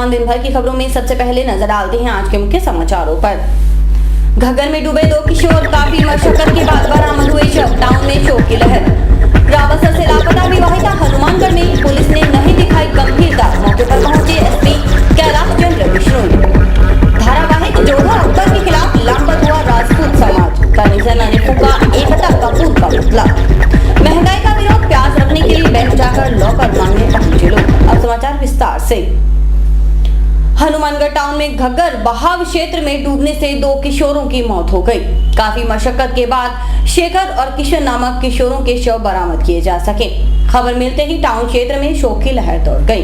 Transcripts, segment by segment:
वर्तमान दिन भर की खबरों में सबसे पहले नजर डालते हैं आज के मुख्य समाचारों पर। घग्गर में डूबे 2 किशोर, काफी मशक्कत के बाद बरामद हुए शव, टाउन में शोक की लहर। रावतसर से लापता विवाहिता हनुमानगढ़ में पुलिस ने नहीं दिखाई गंभीरता, मौके पर पहुंचे एसपी कैलाश चंद्र बिश्नोई। धारावाहिक जोधा अकबर के खिलाफ लामबंद हुआ राजपूत समाज, कमिश्नर ने फूका एकता कपूर का पुतला। महंगाई का विरोध, प्याज रखने के लिए बैंक जाकर लॉकर मांगने पहुंचे लोग। अब समाचार विस्तार से। हनुमानगढ़ टाउन में घग्गर बहाव क्षेत्र में डूबने से 2 किशोरों की मौत हो गई। काफी मशक्कत के बाद शेखर और किशन नामक किशोरों के शव बरामद किए जा सके। खबर मिलते ही टाउन क्षेत्र में शोक की लहर दौड़ गई।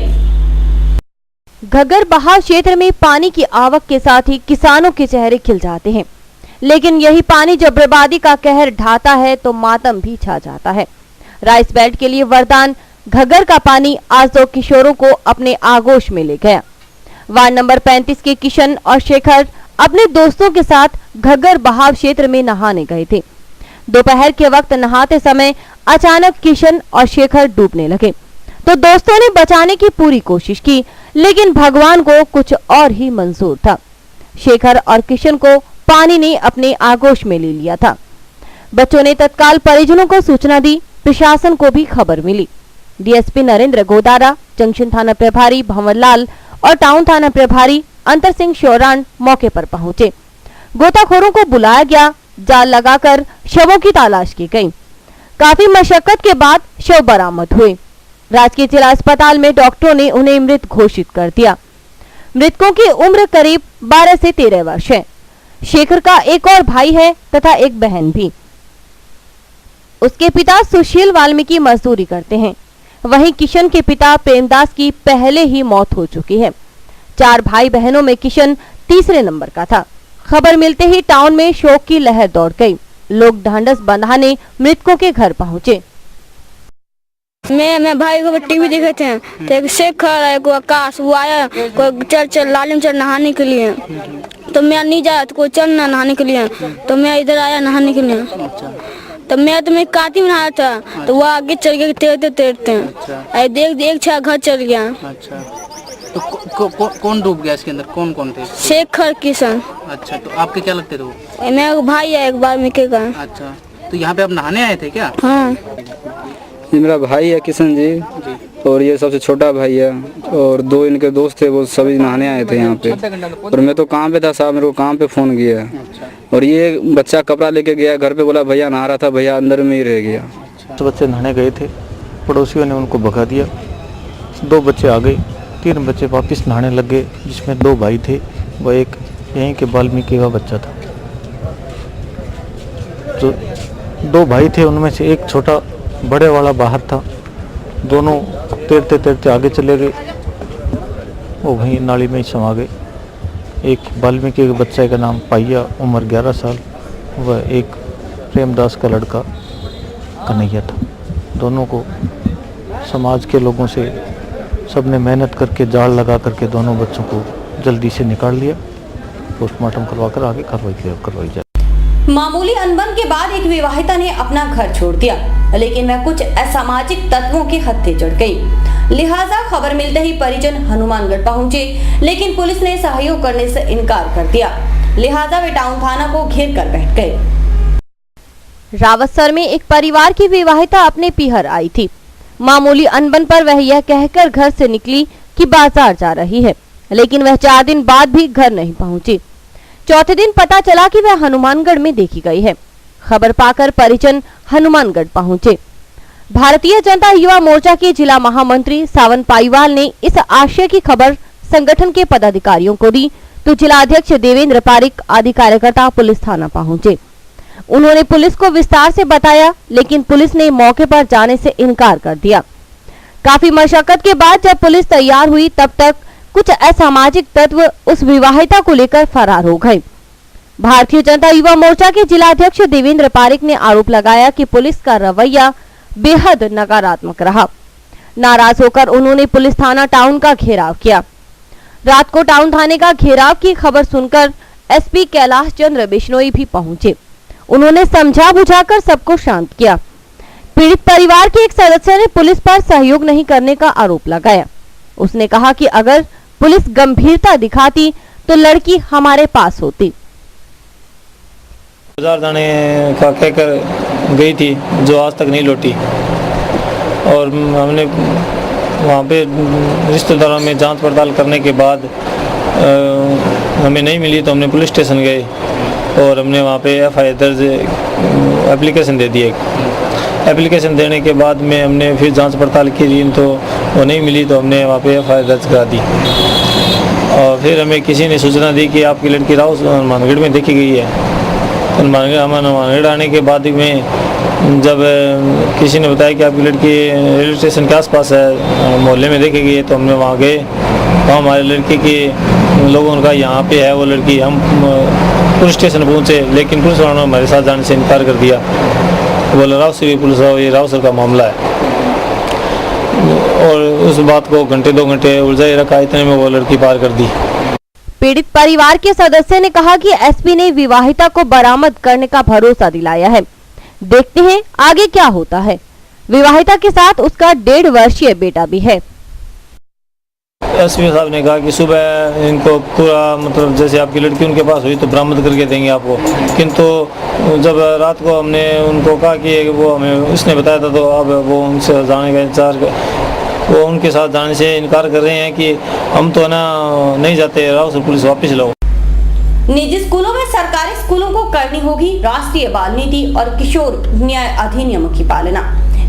घग्गर बहाव क्षेत्र में पानी की आवक के साथ ही किसानों के चेहरे खिल जाते हैं, लेकिन यही पानी जब बर्बादी का कहर ढाता है तो मातम भी छा जाता है। राइस बेल्ट के लिए वरदान घग्गर का पानी आज 2 किशोरों को अपने आगोश में ले गया। वार्ड नंबर 35 के किशन और शेखर अपने दोस्तों के साथ घग्गर बहाव क्षेत्र में नहाने गए थे। दोपहर के वक्त नहाते समय अचानक किशन और शेखर डूबने लगे तो दोस्तों ने बचाने की पूरी कोशिश की, लेकिन भगवान को कुछ और ही मंजूर था। शेखर और किशन को पानी ने अपने आगोश में ले लिया था। बच्चों ने तत्काल परिजनों को सूचना दी, प्रशासन को भी खबर मिली। डीएसपी नरेंद्र गोदारा, जंक्शन थाना प्रभारी भंवरलाल और टाउन थाना प्रभारी अंतर सिंह शौरान मौके पर पहुंचे। गोताखोरों को बुलाया गया, जाल लगाकर शवों की तलाश की गई। काफी मशक्कत के बाद शव बरामद हुए। राजकीय जिला अस्पताल में डॉक्टरों ने उन्हें मृत घोषित कर दिया। मृतकों की उम्र करीब 12 से 13 वर्ष है। शेखर का एक और भाई है तथा एक बहन भी। उसके पिता सुशील वाल्मीकि मजदूरी करते हैं। वहीं किशन के पिता प्रेमदास की पहले ही मौत हो चुकी है। 4 भाई बहनों में किशन तीसरे नंबर का था। खबर मिलते ही टाउन में शोक की लहर दौड़ गई। लोग ढांढस बंधाने मृतकों के घर पहुंचे। मैं भाई को टीवी देखे थे, तो एक शेखर एक आकाश वो आया, कोई चल लालिम चल नहाने के लिए, तो मैं नहीं जाया, तो कोई चल ना नहाने के लिए, तो मैं इधर आया नहाने के लिए। तो मैं काती में नहाया था, तो वो आगे चल गया तैरते तैरते देख छा घर चल गया। अच्छा, तो कौन डूब गया इसके अंदर? कौन कौन थे? शेखर, किशन। अच्छा, तो आपके क्या लगते थे वो? मेरा भाई है, एक बार में के का। अच्छा, तो यहाँ पे आप नहाने आए थे क्या? हाँ, ये मेरा भाई है किशन जी, और ये सबसे छोटा भाई है, और 2 इनके दोस्त थे, वो सभी नहाने आए थे यहाँ पे। और मैं तो काम पे था साहब, मेरे को काम पे फोन किया। और ये बच्चा कपड़ा लेके गया घर पे, बोला भैया नहा रहा था, भैया अंदर में ही रह गया। तो बच्चे नहाने गए थे, पड़ोसियों ने उनको भगा दिया। 2 बच्चे आ गए, 3 बच्चे वापस नहाने लग गए, जिसमें 2 भाई थे, वह एक यहीं के वाल्मीकि का बच्चा था। तो 2 भाई थे, उनमें से एक छोटा बड़े वाला बाहर था। दोनों तैरते तैरते आगे चले गए, वो वहीं नाली में ही समा गए। एक वाल्मीकि के बच्चे का नाम पाइया, उम्र 11 साल, वह एक प्रेमदास का लड़का कन्हैया था। दोनों को समाज के लोगों से सबने मेहनत करके जाल लगा करके दोनों बच्चों को जल्दी से निकाल लिया। पोस्टमार्टम करवाकर आगे कार्रवाई करवाई जाए। मामूली अनबन के बाद एक विवाहिता ने अपना घर छोड़ दिया, लेकिन वह कुछ असामाजिक तत्वों के हत्थे चढ़ गई। लिहाजा खबर मिलते ही परिजन हनुमानगढ़ पहुंचे, लेकिन पुलिस ने सहयोग करने से इनकार कर दिया। लिहाजा वे टाउन थाना को घेर कर बैठ गए। रावतसर में एक परिवार की विवाहिता अपने पीहर आई थी। मामूली अनबन पर वह यह कहकर घर से निकली कि बाजार जा रही है, लेकिन वह 4 दिन बाद भी घर नहीं पहुंची। चौथे दिन पता चला कि वह हनुमानगढ़ में देखी गई है। खबर पाकर परिजन हनुमानगढ़ पहुंचे। भारतीय जनता युवा मोर्चा के जिला महामंत्री सावन पाईवाल ने इस आशय की खबर संगठन के पदाधिकारियों को दी, तो जिला अध्यक्ष देवेंद्र पारिक आदि कार्यकर्ता पुलिस थाना पहुंचे। उन्होंने पुलिस को विस्तार से बताया, लेकिन पुलिस ने मौके पर जाने से इनकार कर दिया। काफी मशक्कत के बाद जब पुलिस तैयार हुई, तब तक कुछ असामाजिक तत्व उस विवाहिता को लेकर फरार हो गए। भारतीय जनता युवा मोर्चा के जिला अध्यक्ष देवेंद्र पारिक ने आरोप लगाया कि पुलिस का रवैया बेहद नकारात्मक रहा। नाराज होकर उन्होंने पुलिस थाना टाउन का घेराव किया। रात को टाउन थाने का घेराव की खबर सुनकर एसपी कैलाश चंद्र बिश्नोई भी पहुंचे। उन्होंने समझा बुझाकर सबको शांत किया। पीड़ित परिवार के एक सदस्य ने पुलिस पर सहयोग नहीं करने का आरोप लगाया। उसने कहा कि अगर पुलिस गंभीरता दिखाती तो लड़की हमारे पास होती। बाजार जाने का कहकर गई थी, जो आज तक नहीं लौटी, और हमने वहाँ पे रिश्तेदारों में जांच पड़ताल करने के बाद हमें नहीं मिली तो हमने पुलिस स्टेशन गए और हमने वहाँ पे FIR दर्ज एप्लीकेशन दे दी। एप्लीकेशन देने के बाद में हमने फिर जांच पड़ताल की तो वो नहीं मिली तो हमने वहाँ पे FIR दर्ज करा दी। और फिर हमें किसी ने सूचना दी कि आपकी लड़की राव हनुमानगढ़ में देखी गई है। हनुमानगढ़ आने के बाद में जब किसी ने बताया कि आपकी लड़की रेलवे स्टेशन के आसपास है, मोहल्ले में देखी गई है, तो हमने वहाँ गए। तो हमारे लड़के के लोगों ने कहा यहाँ पे है वो लड़की। हम पुलिस स्टेशन पहुँचे, लेकिन पुलिस वालों ने हमारे साथ जाने से इनकार कर दिया। बोला राव से भी पुलिस आओ, ये राव सर का मामला है। और उस बात को घंटे 2 घंटे उलझाए रखा, इतने में वो लड़की पार कर दी। पीड़ित परिवार के सदस्य ने कहा कि एसपी ने विवाहिता को बरामद करने का भरोसा दिलाया है। देखते हैं आगे क्या होता है। विवाहिता के साथ उसका 1.5 वर्षीय बेटा भी है। एसपी साहब ने कहा कि सुबह इनको पूरा मतलब जैसे आपकी लड़की उनके पास हुई तो बरामद करके देंगे आपको, किंतु जब रात को हमने उनको कहा कि वो हमें उसने बताया था, तो अब वो उनसे जाने का इंतजार, वो उनके साथ जाने से इनकार कर रहे हैं कि हम तो ना नहीं जाते, राव से पुलिस वापस लो। निजी स्कूलों में सरकारी स्कूलों को करनी होगी राष्ट्रीय बाल नीति और किशोर न्याय अधिनियम की पालना।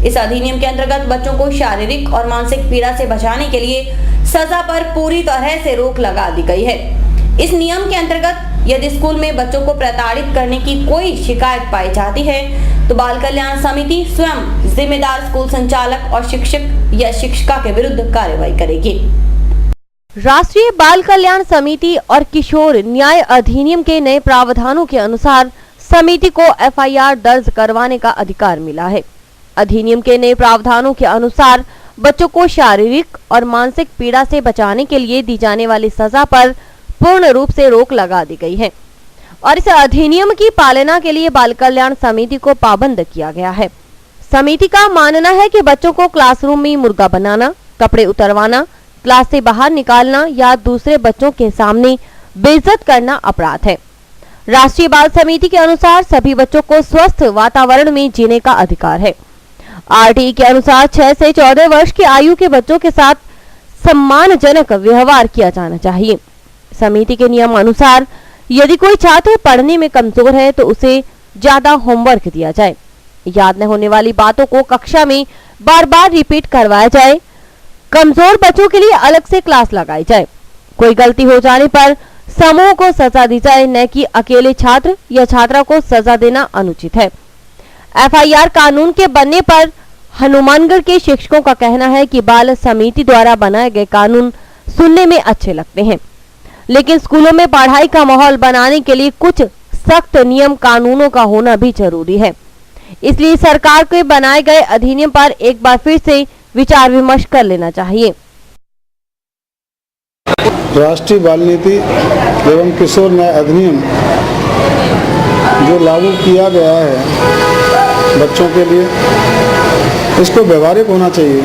इस अधिनियम के अंतर्गत बच्चों को शारीरिक और मानसिक पीड़ा से बचाने के लिए सजा पर पूरी तरह से रोक लगा दी गई है। इस नियम के अंतर्गत यदि स्कूल में बच्चों को प्रताड़ित करने की कोई शिकायत पाई जाती है तो बाल कल्याण समिति स्वयं जिम्मेदार स्कूल संचालक और शिक्षक या शिक्षिका के विरुद्ध कार्रवाई करेगी। राष्ट्रीय बाल कल्याण समिति और किशोर न्याय अधिनियम के नए प्रावधानों के अनुसार समिति को FIR दर्ज करवाने का अधिकार मिला है। अधिनियम के नए प्रावधानों के अनुसार बच्चों को शारीरिक और मानसिक पीड़ा से बचाने के लिए दी जाने वाली सजा पर पूर्ण रूप से रोक लगा दी गई है और इस अधिनियम की पालना के लिए बाल कल्याण समिति को पाबंद किया गया है। समिति का मानना है कि बच्चों को क्लासरूम में मुर्गा बनाना, कपड़े उतरवाना, क्लास से बाहर निकालना या दूसरे बच्चों के सामने बेइज्जत करना अपराध है। राष्ट्रीय बाल समिति के अनुसार सभी बच्चों को स्वस्थ वातावरण में जीने का अधिकार है। RTE के अनुसार 6 से 14 वर्ष की आयु के बच्चों के साथ सम्मानजनक व्यवहार किया जाना चाहिए। समिति के नियम अनुसार यदि कोई छात्र पढ़ने में कमजोर है तो उसे ज्यादा होमवर्क दिया जाए, याद न होने वाली बातों को कक्षा में बार बार रिपीट करवाया जाए, कमजोर बच्चों के लिए अलग से क्लास लगाई जाए, कोई गलती हो जाने पर समूह को सजा दी जाए, न कि अकेले छात्र या छात्रा को सजा देना अनुचित है। FIR कानून के बनने पर हनुमानगढ़ के शिक्षकों का कहना है कि बाल समिति द्वारा बनाए गए कानून सुनने में अच्छे लगते हैं, लेकिन स्कूलों में पढ़ाई का माहौल बनाने के लिए कुछ सख्त नियम कानूनों का होना भी जरूरी है। इसलिए सरकार के बनाए गए अधिनियम पर एक बार फिर से विचार विमर्श कर लेना चाहिए। राष्ट्रीय बाल नीति एवं किशोर न्याय अधिनियम जो लागू किया गया है बच्चों के लिए, इसको व्यवहारिक होना चाहिए।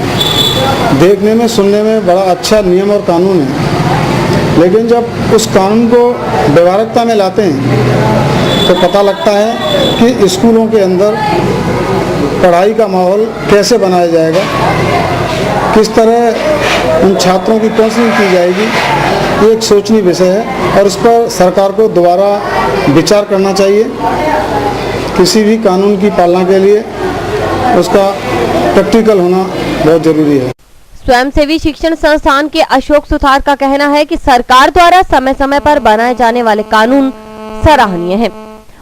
देखने में सुनने में बड़ा अच्छा नियम और कानून है, लेकिन जब उस कानून को व्यवहारिकता में लाते हैं तो पता लगता है कि स्कूलों के अंदर पढ़ाई का माहौल कैसे बनाया जाएगा, किस तरह उन छात्रों की काउंसलिंग की जाएगी, ये एक सोचनीय विषय है और इस पर सरकार को दोबारा विचार करना चाहिए। किसी भी कानून की पालना के लिए उसका प्रैक्टिकल होना बहुत जरूरी है। स्वयंसेवी शिक्षण संस्थान के अशोक सुथार का कहना है कि सरकार द्वारा समय समय पर बनाए जाने वाले कानून सराहनीय है।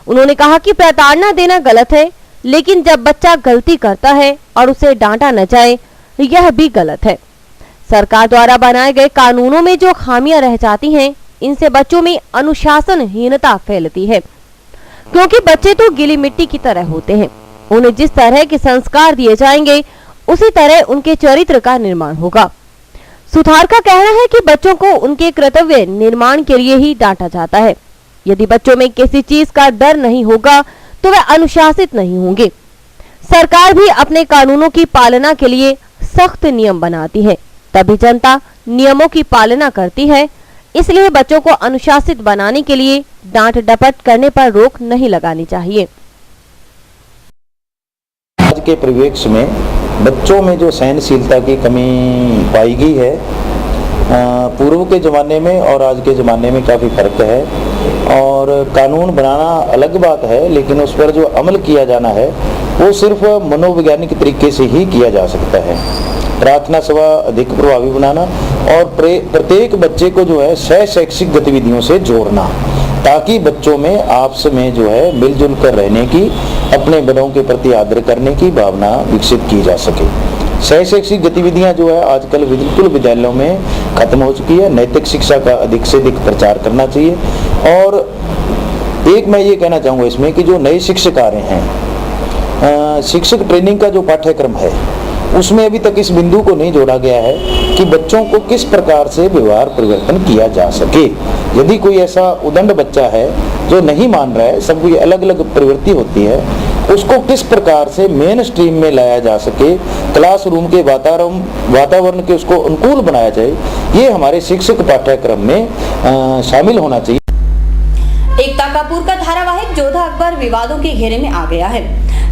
उन्होंने कहा कि प्रताड़ना देना गलत है, लेकिन जब बच्चा गलती करता है और उसे डांटा न जाए यह भी गलत है। सरकार द्वारा बनाए गए कानूनों में जो खामियां रह जाती हैं, इनसे बच्चों में अनुशासनहीनता फैलती है, क्योंकि बच्चे तो गीली मिट्टी की तरह होते हैं। उन्हें जिस तरह के संस्कार दिए जाएंगे उसी तरह उनके चरित्र का निर्माण होगा। सुथार का कहना है कि बच्चों को उनके कर्तव्य निर्माण के लिए ही डांटा जाता है। यदि बच्चों में किसी चीज का डर नहीं होगा तो वे अनुशासित नहीं होंगे। सरकार भी अपने कानूनों की पालना के लिए सख्त नियम बनाती है तभी जनता नियमों की पालना करती है। इसलिए बच्चों को अनुशासित बनाने के लिए डांट डपट करने पर रोक नहीं लगानी चाहिए। आज के परिवेश में बच्चों में जो सहनशीलता की कमी पाई गई है, पूर्व के ज़माने में और आज के ज़माने में काफ़ी फ़र्क है। और कानून बनाना अलग बात है, लेकिन उस पर जो अमल किया जाना है वो सिर्फ मनोवैज्ञानिक तरीके से ही किया जा सकता है। प्रार्थना सभा अधिक प्रभावी बनाना और प्रत्येक बच्चे को जो है सह शैक्षिक गतिविधियों से जोड़ना, ताकि बच्चों में आपस में जो है मिलजुल कर रहने की, अपने बड़ों के प्रति आदर करने की भावना विकसित की जा सके। सह शैक्षिक गतिविधियां जो है आजकल बिल्कुल विद्यालयों में खत्म हो चुकी है। नैतिक शिक्षा का अधिक से अधिक प्रचार करना चाहिए। और एक मैं ये कहना चाहूँगा इसमें कि जो नए शिक्षक आ रहे हैं, शिक्षक ट्रेनिंग का जो पाठ्यक्रम है उसमें अभी तक इस बिंदु को नहीं जोड़ा गया है कि बच्चों को किस प्रकार से व्यवहार परिवर्तन किया जा सके। यदि कोई ऐसा उदंड बच्चा है जो नहीं मान रहा है, सबकी अलग अलग प्रवृत्ति होती है, उसको किस प्रकार से मेन स्ट्रीम में लाया जा सके, क्लासरूम के वातावरण के उसको अनुकूल बनाया जाए, ये हमारे शिक्षक पाठ्यक्रम में शामिल होना चाहिए। एकता कपूर का धारावाहिक जोधा अकबर विवादों के घेरे में आ गया है।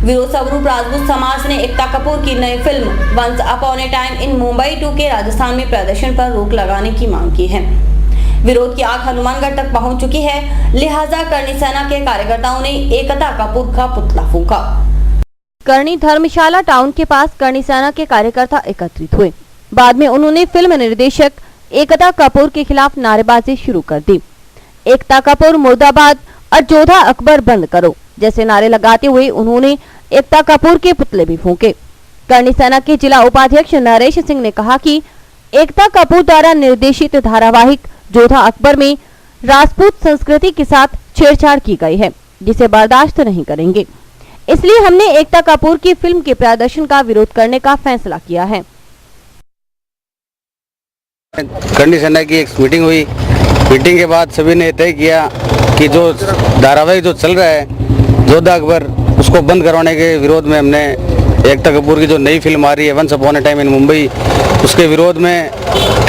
विरोध स्वरूप राजपूत समाज ने एकता कपूर की नई film once upon a time in Mumbai 2 के राजस्थान में प्रदर्शन पर रोक लगाने की मांग की है। विरोध की आग हनुमानगढ़ तक पहुंच चुकी है, लिहाजा करणी सेना के कार्यकर्ताओं ने एकता कपूर का पुतला फूंका। करणी धर्मशाला टाउन के पास करणी सेना के कार्यकर्ता एकत्रित हुए। बाद में उन्होंने फिल्म निर्देशक एकता कपूर के खिलाफ नारेबाजी शुरू कर दी। एकता कपूर मुर्दाबाद और जोधा अकबर बंद करो जैसे नारे लगाते हुए उन्होंने एकता कपूर के पुतले भी फूंके। करणी सेना के जिला उपाध्यक्ष नरेश सिंह ने कहा कि एकता कपूर द्वारा निर्देशित धारावाहिक जोधा अकबर में राजपूत संस्कृति के साथ छेड़छाड़ की गई है, जिसे बर्दाश्त नहीं करेंगे। इसलिए हमने एकता कपूर की फिल्म के प्रदर्शन का विरोध करने का फैसला किया है। करणी सेना की एक मीटिंग हुई। मीटिंग के बाद सभी ने तय किया कि जो धारावाहिक जो चल रहा है जोधा अकबर, उसको बंद करवाने के विरोध में हमने एकता कपूर की जो नई फिल्म आ रही है once upon a time in Mumbai, उसके विरोध में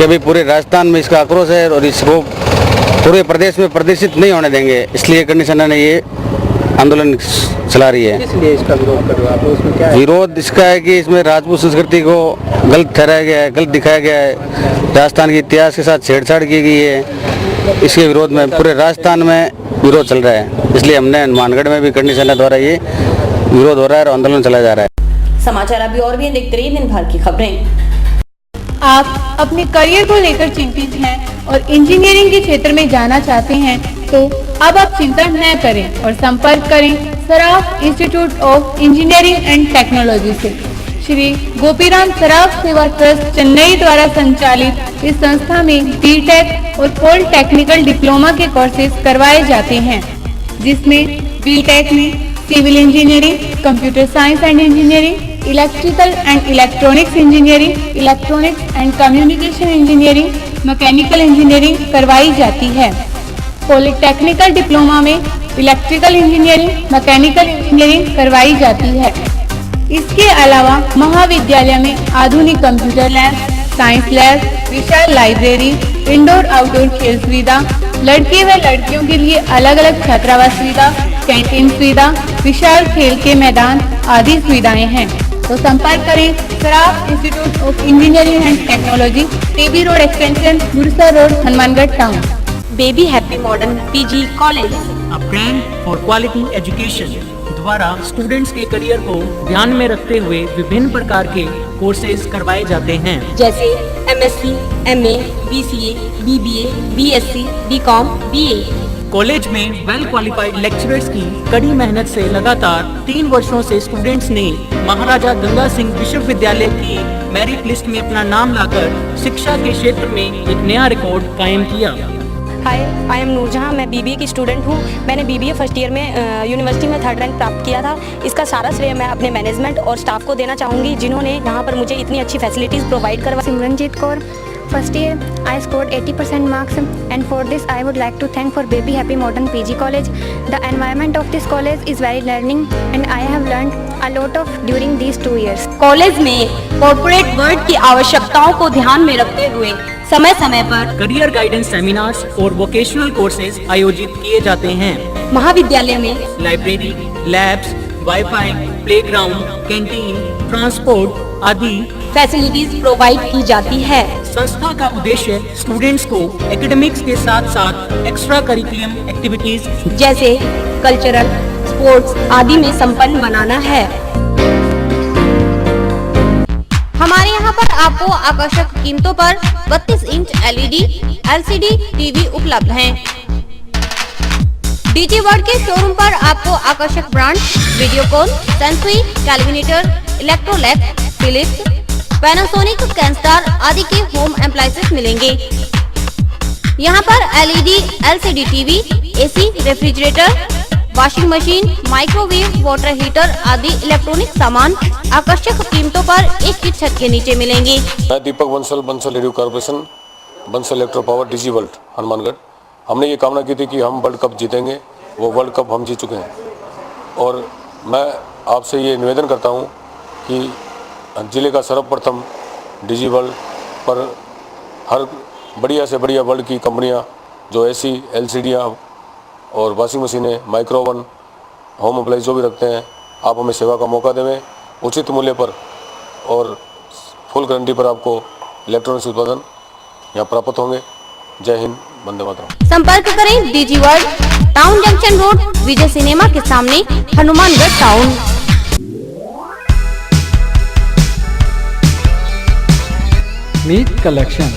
कभी पूरे राजस्थान में इसका आक्रोश है और इसको पूरे प्रदेश में प्रदर्शित नहीं होने देंगे। इसलिए करणी सेना ने ये आंदोलन चला रही है। इसलिए इसका विरोध कर रहे हो आप? उसमें क्या है? विरोध इसका है कि इसमें राजपूत संस्कृति को गलत ठहराया गया है, गलत दिखाया गया है, राजस्थान के इतिहास के साथ छेड़छाड़ की गई है। इसके विरोध में पूरे राजस्थान में विरोध चल रहा है। इसलिए हमने हनुमानगढ़ में भी करणी सेना द्वारा ये विरोध हो रहा है और आंदोलन चलाया जा रहा है। समाचार अभी और भी देखते रहिए दिन भर की खबरें। आप अपने करियर को लेकर चिंतित हैं और इंजीनियरिंग के क्षेत्र में जाना चाहते हैं तो अब आप चिंता न करें और संपर्क करें Saraf institute of engineering and technology से। श्री गोपीराम सराफ सेवा ट्रस्ट चेन्नई द्वारा संचालित इस संस्था में बीटेक और पॉलिटेक्निकल डिप्लोमा के कोर्सेज करवाए जाते हैं, जिसमें बीटेक में civil engineering, computer science and engineering, electrical and electronics engineering, electronics and communication engineering, mechanical engineering करवाई जाती है। पॉलिटेक्निकल डिप्लोमा में इलेक्ट्रिकल इंजीनियरिंग, मैकेनिकल इंजीनियरिंग करवाई जाती है। इसके अलावा महाविद्यालय में आधुनिक कंप्यूटर लैब, साइंस लैब, विशाल लाइब्रेरी, इंडोर आउटडोर खेल सुविधा, लड़के व लड़कियों के लिए अलग अलग छात्रावास सुविधा, कैंटीन सुविधा, विशाल खेल के मैदान आदि सुविधाएं हैं। तो संपर्क करें Saraf institute of engineering and technology, TB road extension, Gursa road, Hanumangarh town. Baby happy modern PG college, a brand for quality education द्वारा स्टूडेंट्स के करियर को ध्यान में रखते हुए विभिन्न प्रकार के कोर्सेज करवाए जाते हैं, जैसे MSc, MA, BCA, BBA, BSc, BCom, BA. College में वेल क्वालिफाइड लेक्चरर्स की कड़ी मेहनत से लगातार 3 वर्षों से स्टूडेंट्स ने महाराजा गंगा सिंह विश्वविद्यालय की मेरिट लिस्ट में अपना नाम लाकर शिक्षा के क्षेत्र में एक नया रिकॉर्ड कायम किया। हाय, आई एम नूरजहां, मैं बीबीए की स्टूडेंट हूं। मैंने बीबीए फर्स्ट ईयर में यूनिवर्सिटी में 3rd रैंक प्राप्त किया था। इसका सारा श्रेय मैं अपने मैनेजमेंट और स्टाफ को देना चाहूँगी, जिन्होंने यहाँ पर मुझे इतनी अच्छी फैसिलिटीज़ प्रोवाइड करवा। Simranjeet Kaur, first year. I scored 80% marks, and for this I would like to thank for Baby Happy Modern PG College. The environment of this college is very learning, and I have learned a lot of during these 2 years. College में corporate world की आवश्यकताओं को ध्यान में रखते हुए समय समय पर करियर गाइडेंस सेमिनार्स और वोकेशनल कोर्सेज आयोजित किए जाते हैं। महाविद्यालय में library, labs, wifi, playground, canteen, transport आदि फैसिलिटीज प्रोवाइड की जाती है। संस्था का उद्देश्य स्टूडेंट्स को एकेडमिक्स के साथ साथ एक्स्ट्रा करिकुलम एक्टिविटीज जैसे कल्चरल, स्पोर्ट्स आदि में संपन्न बनाना है। हमारे यहाँ पर आपको आकर्षक कीमतों पर 32 इंच LED, LCD टीवी उपलब्ध हैं। डीजी वर्ल्ड के शोरूम पर आपको आकर्षक brand Videocon, Sansui, Kelvinator, Electrolux, Philips, Panasonic, Kenstar आदि के होम अप्लायंसेस मिलेंगे। यहाँ पर LED, LCD TV, AC, refrigerator, washing machine, microwave, water heater आदि इलेक्ट्रॉनिक सामान आकर्षक कीमतों पर एक ही छत के नीचे मिलेंगे। मैं Deepak Bansal radio corporation, Bansal electro power, DG world Hanumangarh. हमने ये कामना की थी कि हम वर्ल्ड कप जीतेंगे, वो वर्ल्ड कप हम जीत चुके हैं। और मैं आपसे ये निवेदन करता हूँ कि ज़िले का सर्वप्रथम डीजी वर्ल्ड पर हर बढ़िया से बढ़िया वर्ल्ड की कंपनियाँ जो AC, LCD और वॉशिंग मशीनें, माइक्रोवन, होम अप्लाइंस जो भी रखते हैं, आप हमें सेवा का मौका देवें उचित मूल्य पर और फुल गारंटी पर आपको इलेक्ट्रॉनिक्स उत्पादन यहाँ प्राप्त होंगे। जय हिंद, वंदे मातरम। संपर्क करें DG world, town junction road, Vijay cinema के सामने, हनुमानगढ़ टाउन। मीत कलेक्शन,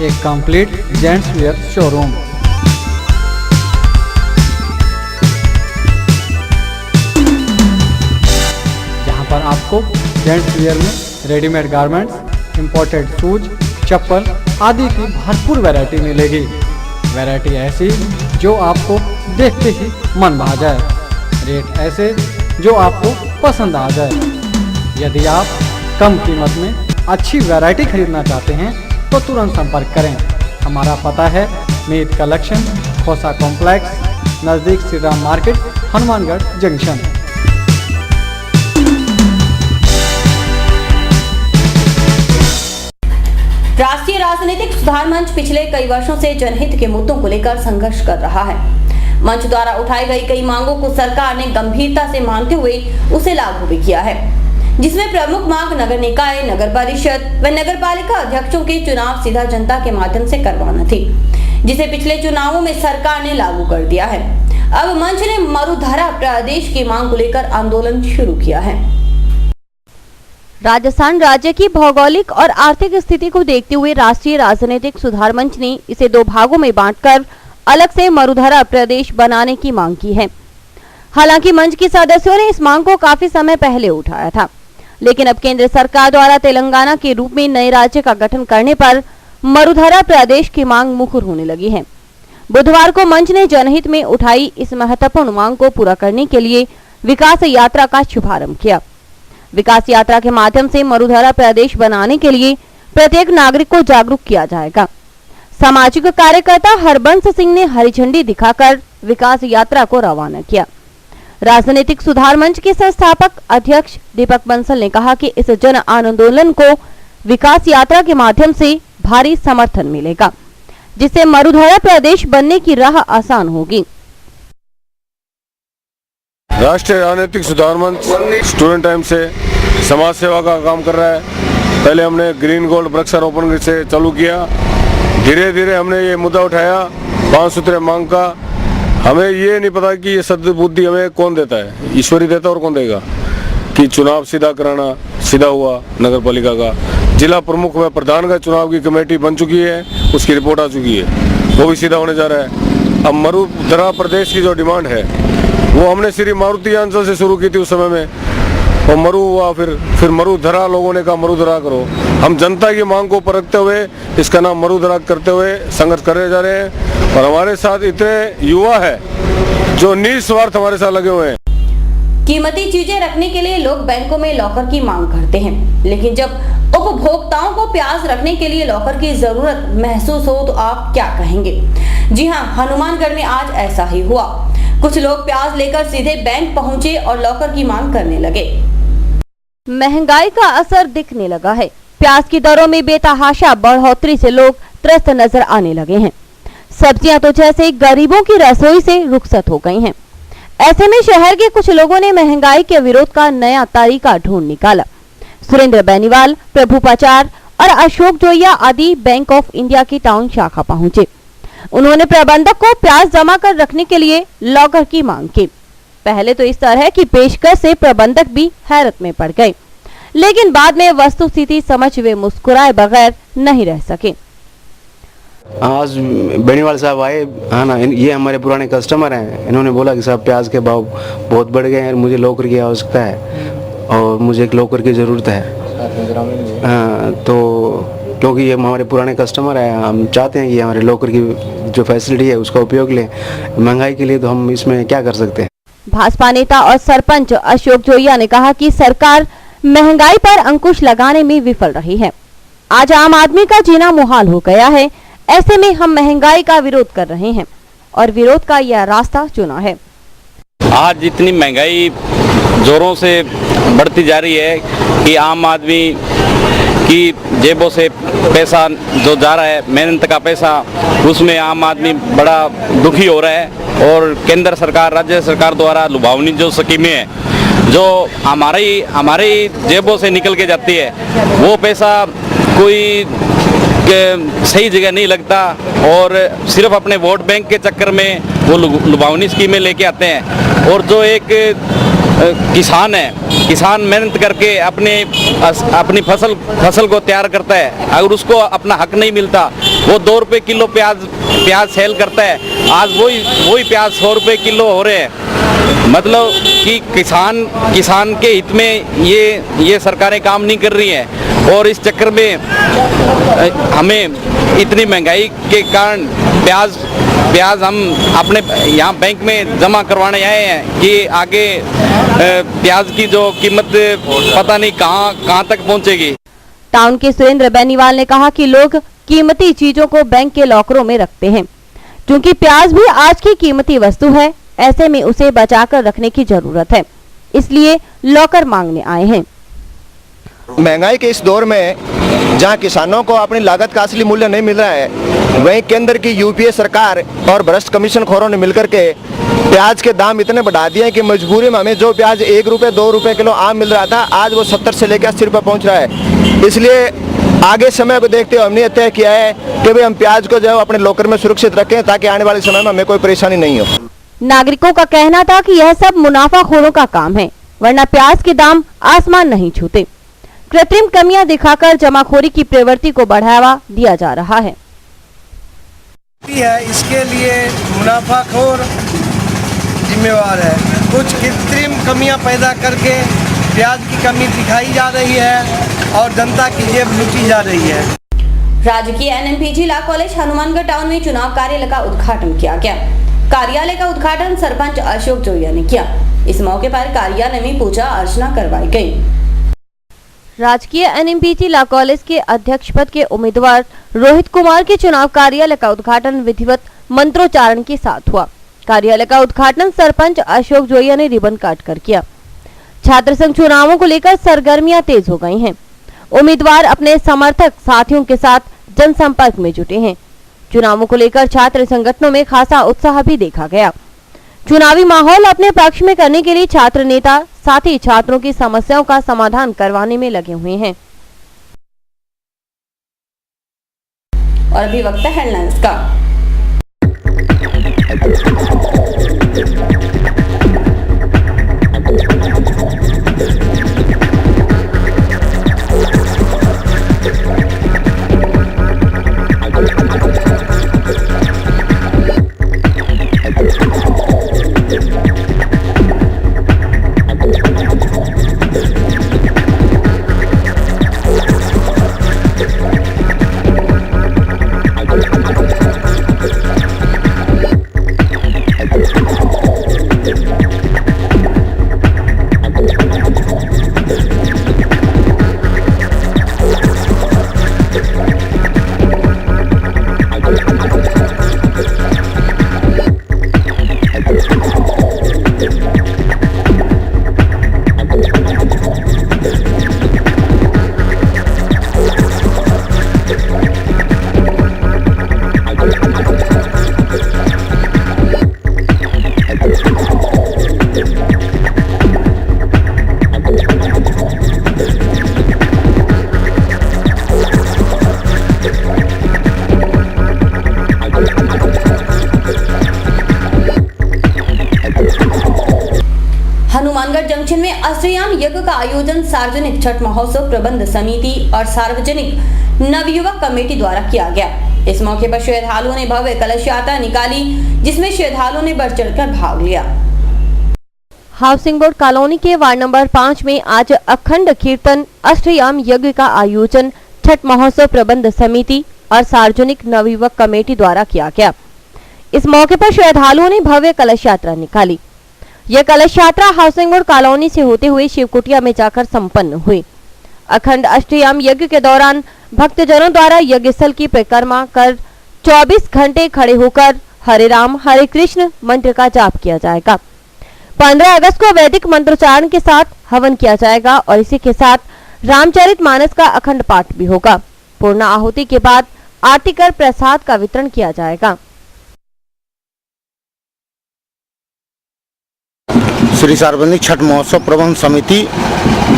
एक कंप्लीट जेंट्स वेयर शोरूम। पर आपको जेंट्स वेयर में रेडीमेड गारमेंट्स, इंपोर्टेड शूज, चप्पल आदि की भरपूर वैरायटी मिलेगी। वैरायटी ऐसी जो आपको देखते ही मन भा जाए, रेट ऐसे जो आपको पसंद आ जाए। यदि आप कम कीमत में अच्छी वैरायटी खरीदना चाहते हैं तो तुरंत संपर्क करें। हमारा पता है मीत कलेक्शन, खोसा कॉम्प्लेक्स, नज़दीक श्री राम मार्केट, हनुमानगढ़ जंक्शन। राष्ट्रीय राजनीतिक सुधार मंच पिछले कई वर्षों से जनहित के मुद्दों को लेकर संघर्ष कर रहा है। मंच द्वारा उठाई गई कई मांगों को सरकार ने गंभीरता से मानते हुए उसे लागू भी किया है, जिसमें प्रमुख मांग नगर निकाय, नगर परिषद व नगर पालिका अध्यक्षों के चुनाव सीधा जनता के माध्यम से करवाना थी, जिसे पिछले चुनावों में सरकार ने लागू कर दिया है। अब मंच ने मरुधरा प्रदेश की मांग को लेकर आंदोलन शुरू किया है। राजस्थान राज्य की भौगोलिक और आर्थिक स्थिति को देखते हुए राष्ट्रीय राजनीतिक सुधार मंच ने इसे 2 भागों में बांटकर अलग से मरुधरा प्रदेश बनाने की मांग की है। हालांकि मंच के सदस्यों ने इस मांग को काफी समय पहले उठाया था, लेकिन अब केंद्र सरकार द्वारा तेलंगाना के रूप में नए राज्य का गठन करने पर मरुधरा प्रदेश की मांग मुखर होने लगी है। बुधवार को मंच ने जनहित में उठाई इस महत्वपूर्ण मांग को पूरा करने के लिए विकास यात्रा का शुभारंभ किया। विकास यात्रा के माध्यम से मरुधरा प्रदेश बनाने के लिए प्रत्येक नागरिक को जागरूक किया जाएगा। सामाजिक कार्यकर्ता हरबंस सिंह ने हरी झंडी दिखाकर विकास यात्रा को रवाना किया। राजनीतिक सुधार मंच के संस्थापक अध्यक्ष दीपक बंसल ने कहा कि इस जन आंदोलन को विकास यात्रा के माध्यम से भारी समर्थन मिलेगा, जिससे मरुधरा प्रदेश बनने की राह आसान होगी। राष्ट्रीय राजनीतिक सुधार मंच स्टूडेंट टाइम से समाज सेवा का काम कर रहा है। पहले हमने ग्रीन गोल्ड वृक्षारोपण से चालू किया, धीरे धीरे हमने ये मुद्दा उठाया 5 सूत्रीय मांग का। हमें ये नहीं पता कि ये सद्बुद्धि हमें कौन देता है, ईश्वर ही देता और कौन देगा। कि चुनाव सीधा कराना, सीधा हुआ नगर पालिका का, जिला प्रमुख व प्रधान का चुनाव की कमेटी बन चुकी है, उसकी रिपोर्ट आ चुकी है, वो भी सीधा होने जा रहा है। अब मरुधरा प्रदेश की जो डिमांड है वो हमने श्री मारुति अंचल से शुरू की थी उस समय में, और मरु हुआ, फिर मरुधरा, लोगों ने कहा मरुधरा करो। हम जनता की मांग को परखते हुए इसका नाम मरुधरा करते हुए संघर्ष करे जा रहे हैं, और हमारे साथ इतने युवा है जो निस्वार्थ हमारे साथ लगे हुए हैं। कीमती चीजें रखने के लिए लोग बैंकों में लॉकर की मांग करते हैं, लेकिन जब उपभोक्ताओं को प्याज रखने के लिए लॉकर की जरूरत महसूस हो तो आप क्या कहेंगे? जी हाँ, हनुमानगढ़ में आज ऐसा ही हुआ। कुछ लोग प्याज लेकर सीधे बैंक पहुंचे और लॉकर की मांग करने लगे। महंगाई का असर दिखने लगा है। प्याज की दरों में बेतहाशा बढ़ोतरी से लोग त्रस्त नजर आने लगे हैं। सब्जियां तो जैसे गरीबों की रसोई से रुखसत हो गई हैं। ऐसे में शहर के कुछ लोगों ने महंगाई के विरोध का नया तरीका ढूंढ निकाला। सुरेंद्र बेनीवाल, प्रभु पाचार और अशोक जोइया आदि बैंक ऑफ इंडिया की टाउन शाखा पहुंचे। उन्होंने प्रबंधक को प्याज जमा कर रखने के लिए लॉकर की मांग की। पहले तो इस तरह की पेशकश से प्रबंधक भी हैरत में पड़ गए, लेकिन बाद में वस्तुस्थिति समझ वे मुस्कुराए बगैर नहीं रह सके। आज बेनीवाल साहब आए, हाँ ना, ये हमारे पुराने कस्टमर हैं। इन्होंने बोला कि साहब प्याज के भाव बहुत बढ़ गए हैं, मुझे लॉकर की आवश्यकता है और मुझे एक लॉकर की ज़रूरत है। हाँ, तो क्योंकि ये हमारे पुराने कस्टमर हैं, हम चाहते हैं कि हमारे लॉकर की जो फैसिलिटी है उसका उपयोग लें। महंगाई के लिए तो हम इसमें क्या कर सकते हैं। भाजपा नेता और सरपंच अशोक जोइया ने कहा कि सरकार महंगाई पर अंकुश लगाने में विफल रही है। आज आम आदमी का जीना मुहाल हो गया है। ऐसे में हम महंगाई का विरोध कर रहे हैं और विरोध का यह रास्ता चुना है। आज इतनी महंगाई जोरों से बढ़ती जा रही है कि आम आदमी की जेबों से पैसा जो जा रहा है, मेहनत का पैसा, उसमें आम आदमी बड़ा दुखी हो रहा है। और केंद्र सरकार, राज्य सरकार द्वारा लुभावनी जो स्कीमें हैं जो हमारी जेबों से निकल के जाती है, वो पैसा कोई सही जगह नहीं लगता और सिर्फ अपने वोट बैंक के चक्कर में वो लुभावनी स्कीमें लेके आते हैं। और जो एक किसान है, किसान मेहनत करके अपनी फसल को तैयार करता है, अगर उसको अपना हक नहीं मिलता, वो 2 रुपये किलो प्याज सेल करता है। आज वही प्याज 100 रुपये किलो हो रहे हैं। मतलब कि किसान के हित में ये सरकारें काम नहीं कर रही हैं और इस चक्कर में हमें इतनी महंगाई के कारण प्याज हम अपने यहाँ बैंक में जमा करवाने आए हैं कि आगे प्याज की जो कीमत पता नहीं कहाँ तक पहुँचेगी। टाउन के सुरेंद्र बेनीवाल ने कहा कि लोग कीमती चीजों को बैंक के लॉकरों में रखते हैं, क्योंकि प्याज भी आज की कीमती वस्तु है। ऐसे में उसे बचाकर रखने की जरूरत है, इसलिए लॉकर मांगने आए हैं। महंगाई के इस दौर में जहां किसानों को अपनी लागत का असली मूल्य नहीं मिल रहा है, वहीं केंद्र की यूपीए सरकार और भ्रष्ट कमीशन खोरों ने मिलकर के प्याज के दाम इतने बढ़ा दिए हैं कि मजबूरी में हमें जो प्याज 1 रुपये 2 रुपये किलो आम मिल रहा था, आज वो 70 से लेकर 80 रुपये पहुँच रहा है। इसलिए आगे समय को देखते हुए हमने तय किया है कि भाई हम प्याज को जो है अपने लॉकर में सुरक्षित रखें, ताकि आने वाले समय में हमें कोई परेशानी नहीं हो। नागरिकों का कहना था कि यह सब मुनाफाखोरों का काम है, वरना प्याज के दाम आसमान नहीं छूते। कृत्रिम कमियां दिखाकर जमाखोरी की प्रवृत्ति को बढ़ावा दिया जा रहा है। इसके लिए मुनाफाखोर जिम्मेवार है। कुछ कृत्रिम कमियां पैदा करके प्याज की कमी दिखाई जा रही है और जनता की जेब लूटी जा रही है। राजकीय एनएमपीजी लॉ कॉलेज हनुमानगढ़ टाउन में चुनाव कार्यालय का उद्घाटन किया गया। कार्यालय का उद्घाटन सरपंच अशोक जोइया ने किया। इस मौके पर कार्यालय में पूजा अर्चना करवाई गई। राजकीय एनएमपीजी लॉ कॉलेज के अध्यक्ष पद के उम्मीदवार रोहित कुमार के चुनाव कार्यालय का उद्घाटन विधिवत मंत्रोच्चारण के साथ हुआ। कार्यालय का उद्घाटन सरपंच अशोक जोइया ने रिबन काट कर किया। छात्र संघ चुनावों को लेकर सरगर्मियां तेज हो गई हैं। उम्मीदवार अपने समर्थक साथियों के साथ जनसंपर्क में जुटे हैं। चुनावों को लेकर छात्र संगठनों में खासा उत्साह भी देखा गया। चुनावी माहौल अपने पक्ष में करने के लिए छात्र नेता साथ ही छात्रों की समस्याओं का समाधान करवाने में लगे हुए हैं। और अभी वक्त है हेडलाइंस का। हनुमानगढ़ जंक्शन में अष्टयाम यज्ञ का आयोजन सार्वजनिक छठ महोत्सव प्रबंध समिति और सार्वजनिक नवयुवक कमेटी द्वारा किया गया। इस मौके पर श्रद्धालुओं ने भव्य कलश यात्रा निकाली, जिसमें श्रद्धालुओं ने बढ़ चढ़कर भाग लिया। हाउसिंग बोर्ड कॉलोनी के वार्ड नंबर 5 में आज अखंड कीर्तन अष्टयाम यज्ञ का आयोजन छठ महोत्सव प्रबंध समिति और सार्वजनिक नवयुवक कमेटी द्वारा किया गया। इस मौके पर श्रद्धालुओं ने भव्य कलश यात्रा निकाली। यह कलश यात्रा हाउसिंग बोर्ड कॉलोनी से होते हुए शिवकुटिया में जाकर संपन्न हुई। अखंड अष्टयाम यज्ञ के दौरान भक्तजनों द्वारा यज्ञ स्थल की परिक्रमा कर 24 घंटे खड़े होकर हरे राम हरे कृष्ण मंत्र का जाप किया जाएगा। 15 अगस्त को वैदिक मंत्रोच्चारण के साथ हवन किया जाएगा और इसी के साथ रामचरितमानस का अखंड पाठ भी होगा। पूर्ण आहुति के बाद आरती कर प्रसाद का वितरण किया जाएगा। श्री सार्वजनिक छठ महोत्सव प्रबंध समिति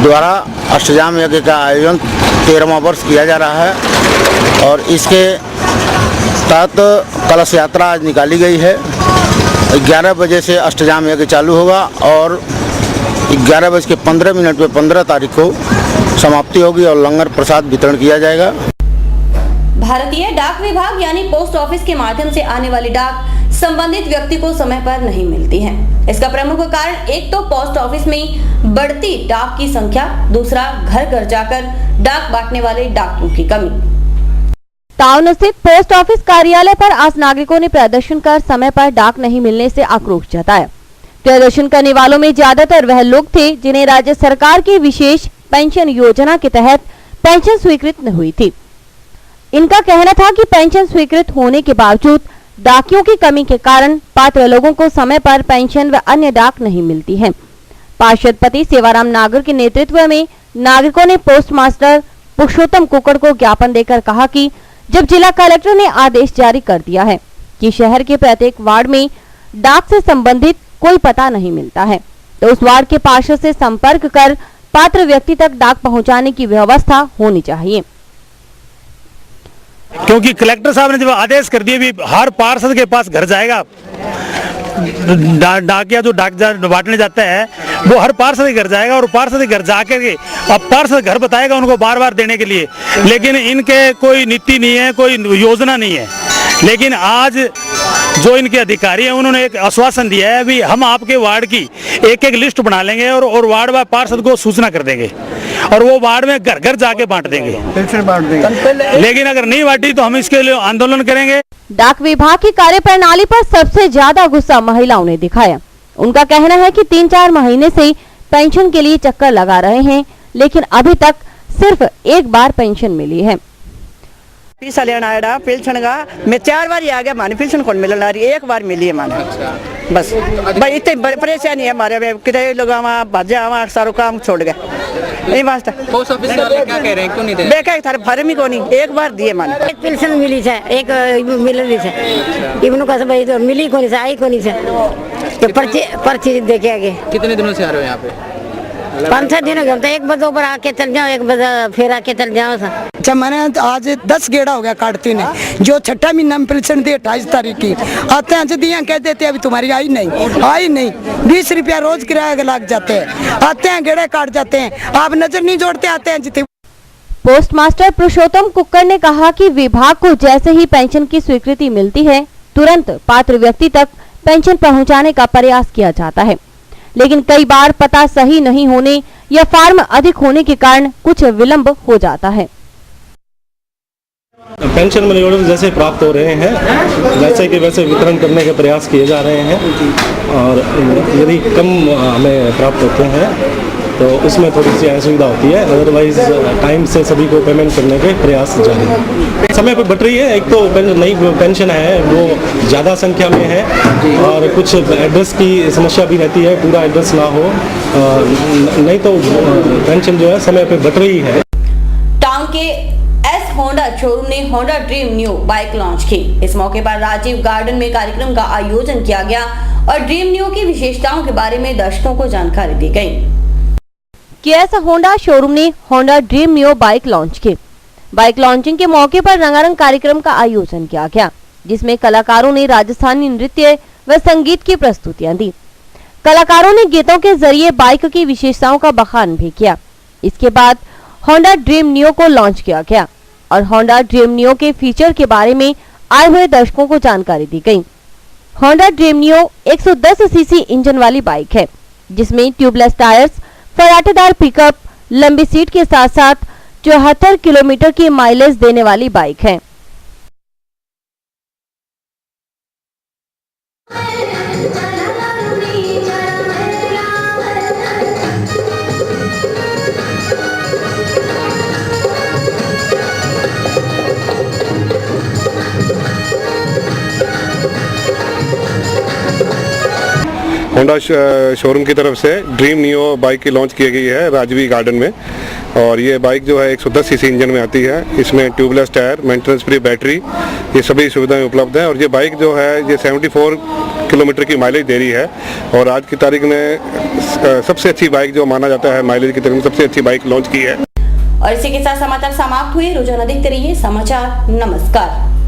द्वारा अष्टयाम यज्ञ का आयोजन 13वां वर्ष किया जा रहा है और इसके तहत कलश यात्रा आज निकाली गई है। 11 बजे से अष्टयाम यज्ञ चालू होगा और 11:15 पे 15 तारीख को समाप्ति होगी और लंगर प्रसाद वितरण किया जाएगा। भारतीय डाक विभाग यानी पोस्ट ऑफिस के माध्यम से आने वाली डाक संबंधित व्यक्ति को समय पर नहीं मिलती है। इसका प्रमुख कारण एक तो पोस्ट ऑफिस में बढ़ती डाक की संख्या, दूसरा घर घर जाकर डाक बांटने वाले डाकियों की कमी। टाउन स्थित पोस्ट ऑफिस कार्यालय पर आज नागरिकों ने प्रदर्शन कर समय पर डाक नहीं मिलने से आक्रोश जताया। प्रदर्शन करने वालों में ज्यादातर वह लोग थे जिन्हें राज्य सरकार की विशेष पेंशन योजना के तहत पेंशन स्वीकृत न हुई थी। इनका कहना था कि पेंशन स्वीकृत होने के बावजूद डाकियों की कमी के कारण पात्र लोगों को समय पर पेंशन व अन्य डाक नहीं मिलती है। पार्षदपति सेवाराम नागर के नेतृत्व में नागरिकों ने पोस्ट मास्टर पुरुषोत्तम कुकड़ को ज्ञापन देकर कहा कि जब जिला कलेक्टर ने आदेश जारी कर दिया है कि शहर के प्रत्येक वार्ड में डाक से संबंधित कोई पता नहीं मिलता है, तो उस वार्ड के पार्षद से संपर्क कर पात्र व्यक्ति तक डाक पहुंचाने की व्यवस्था होनी चाहिए। क्योंकि कलेक्टर साहब ने जब आदेश कर दिए भी हर पार्षद के पास घर जाएगा, डाकिया जो डाक बांटने जाता है वो हर पार्षद के घर जाएगा और पार्षद के घर जाकर के अब पार्षद घर बताएगा उनको बार बार देने के लिए, लेकिन इनके कोई नीति नहीं है, कोई योजना नहीं है। लेकिन आज जो इनके अधिकारी हैं उन्होंने एक आश्वासन दिया है भी हम आपके वार्ड की एक एक लिस्ट बना लेंगे और वार्ड वार पार्षद को सूचना कर देंगे और वो वार्ड में घर घर जाके बांट देंगे। लेकिन अगर नहीं बांटी तो हम इसके लिए आंदोलन करेंगे। डाक विभाग की कार्यप्रणाली पर सबसे ज्यादा गुस्सा महिलाओं ने दिखाया। उनका कहना है कि 3-4 महीने से पेंशन के लिए चक्कर लगा रहे हैं, लेकिन अभी तक सिर्फ एक बार पेंशन मिली है। पैसा लेना आया पेंशन का मैं 4 बार आ गया, माने पेंशन कौन मिलना रही, एक बार मिली है माने। बस भाई इतनी परेशानी है हमारे, कितने लोग भाजा सारा काम छोड़ गए। नहीं वास्ता पोस्ट ऑफिस वाले क्या कह रहे हैं, क्यों नहीं दे रहे? देखा थारे फर्म ही को नहीं, एक बार दिए माने। एक पेंशन मिली है, एक मिल रही है, इवनु का भाई तो मिली को नहीं, आई को नहीं है, तो पर्ची दे के आगे। कितने दिनों से आ रहे हो यहाँ पे? 5-6 दिन हो गए, एक बजे ऊपर आके चल जाओ, एक बजे फिर आके चल जाओ। अच्छा मैंने आज 10 गेड़ा हो गया काटती ने, जो 6ठा महीना में पेंशन दी 28 तारीख की, आते हैं दिया कह देते अभी तुम्हारी आई नहीं 20 रुपया रोज किराया लग जाते हैं, आते हैं गेड़े काट जाते हैं, आप नजर नहीं जोड़ते, आते हैं जितने। पोस्ट मास्टर पुरुषोत्तम कुक्कड़ ने कहा कि विभाग को जैसे ही पेंशन की स्वीकृति मिलती है तुरंत पात्र व्यक्ति तक पेंशन पहुंचाने का प्रयास किया जाता है, लेकिन कई बार पता सही नहीं होने या फॉर्म अधिक होने के कारण कुछ विलंब हो जाता है। पेंशन मनी ऑर्डर जैसे प्राप्त हो रहे हैं वैसे के वैसे वितरण करने के प्रयास किए जा रहे हैं और यदि कम हमें प्राप्त होते हैं तो उसमें थोड़ी सी असुविधा होती है, अदरवाइज टाइम से सभी को पेमेंट करने के प्रयास जारी है। समय पर बट रही है, एक तो नई पेंशन है वो ज़्यादा संख्या में है और कुछ एड्रेस की समस्या भी रहती है, पूरा एड्रेस ना हो, नहीं तो पेंशन जो है समय पर बट रही है। टाउन के एस होंडा शोरूम ने Honda dream new bike launch की। इस मौके पर राजीव गार्डन में कार्यक्रम का आयोजन किया गया और ड्रीम न्यू की विशेषताओं के बारे में दर्शकों को जानकारी दी गई। केएस होंडा शोरूम ने Honda dream new bike launch की। बाइक लॉन्चिंग के मौके पर रंगारंग कार्यक्रम का आयोजन किया गया, जिसमें कलाकारों ने राजस्थानी नृत्य व संगीत की प्रस्तुतियां दी। कलाकारों ने गीतों के जरिए बाइक की विशेषताओं का बखान भी किया। इसके बाद होंडा ड्रीम नियो को लॉन्च किया गया और होंडा ड्रीम नियो के फीचर के बारे में आए हुए दर्शकों को जानकारी दी गई। Honda dream neo 110 CC engine वाली बाइक है, जिसमें ट्यूबलेस टायर्स, फराटेदार पिकअप, लंबी सीट के साथ साथ 74 किलोमीटर की माइलेज देने वाली बाइक है। होंडा शोरूम की तरफ से ड्रीम नियो बाइक की लॉन्च की गई है राजवी गार्डन में। और ये बाइक जो है 110 सीसी इंजन में आती है। इसमें tubeless tyre, maintenance free battery, ये सभी सुविधाएं उपलब्ध हैं। और ये बाइक जो है ये 74 किलोमीटर की माइलेज दे रही है और आज की तारीख में सबसे अच्छी बाइक जो माना जाता है माइलेज की तारीख में सबसे अच्छी बाइक लॉन्च की है। और इसी के साथ समाचार समाप्त हुए। रोजाना देखते रहिए समाचार। नमस्कार।